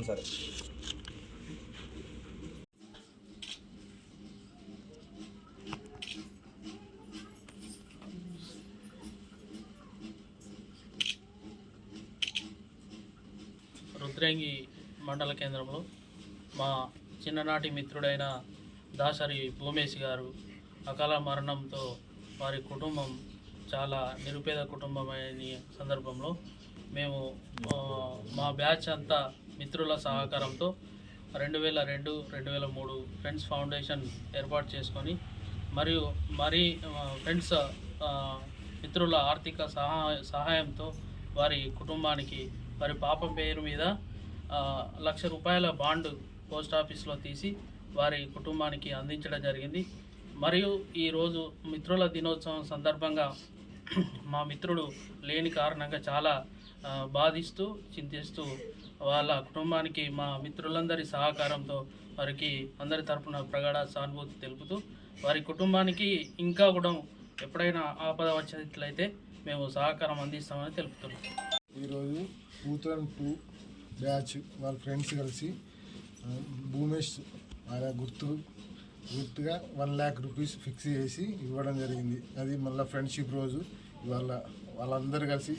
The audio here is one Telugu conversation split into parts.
సరే. రుద్రంగి మండల కేంద్రంలో మా చిన్ననాటి మిత్రుడైన దాసరి భూమేష్ గారు అకాల మరణంతో వారి కుటుంబం చాలా నిరుపేద కుటుంబమైన సందర్భంలో మేము మా బ్యాచ్ అంతా మిత్రుల సహకారంతో 2002-2003 ఫ్రెండ్స్ ఫౌండేషన్ ఏర్పాటు చేసుకొని మరియు ఫ్రెండ్స్ మిత్రుల ఆర్థిక సహాయంతో వారి కుటుంబానికి వారి పాప పేరు మీద 1,00,000 రూపాయల బాండ్ పోస్ట్ ఆఫీస్లో తీసి వారి కుటుంబానికి అందించడం జరిగింది. మరియు ఈరోజు మిత్రుల దినోత్సవం సందర్భంగా మా మిత్రుడు లేని కారణంగా చాలా బాధిస్తూ చింతిస్తూ వాళ్ళ కుటుంబానికి మా మిత్రులందరి సహకారంతో వారికి అందరి తరపున ప్రగాఢ సానుభూతి తెలుపుతూ వారి కుటుంబానికి ఇంకా కూడా ఎప్పుడైనా ఆపద వచ్చినట్లయితే మేము సహకారం అందిస్తామని తెలుపుతున్నాం. ఈరోజు 2002 బ్యాచ్ వాళ్ళ ఫ్రెండ్స్ కలిసి భూమేష్ ఆయన గుర్తుగా 1,00,000 రూపీస్ ఫిక్స్ చేసి ఇవ్వడం జరిగింది. అది మళ్ళీ ఫ్రెండ్షిప్ రోజు వాళ్ళందరూ కలిసి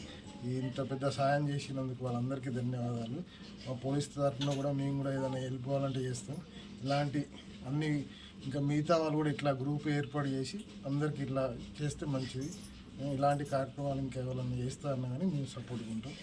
ఇంత పెద్ద సాయం చేసినందుకు వాళ్ళందరికీ ధన్యవాదాలు. మా పోలీస్ తరఫున కూడా మేము కూడా ఏదైనా వెళ్ళిపోవాలంటే చేస్తాం. ఇలాంటి అన్ని ఇంకా మిగతా వాళ్ళు కూడా ఇట్లా గ్రూప్ ఏర్పాటు చేసి అందరికీ ఇట్లా చేస్తే మంచిది. ఇలాంటి కార్యక్రమాలు ఇంకెవరన్నా చేస్తారన్నా కానీ మేము సపోర్ట్గా ఉంటాం.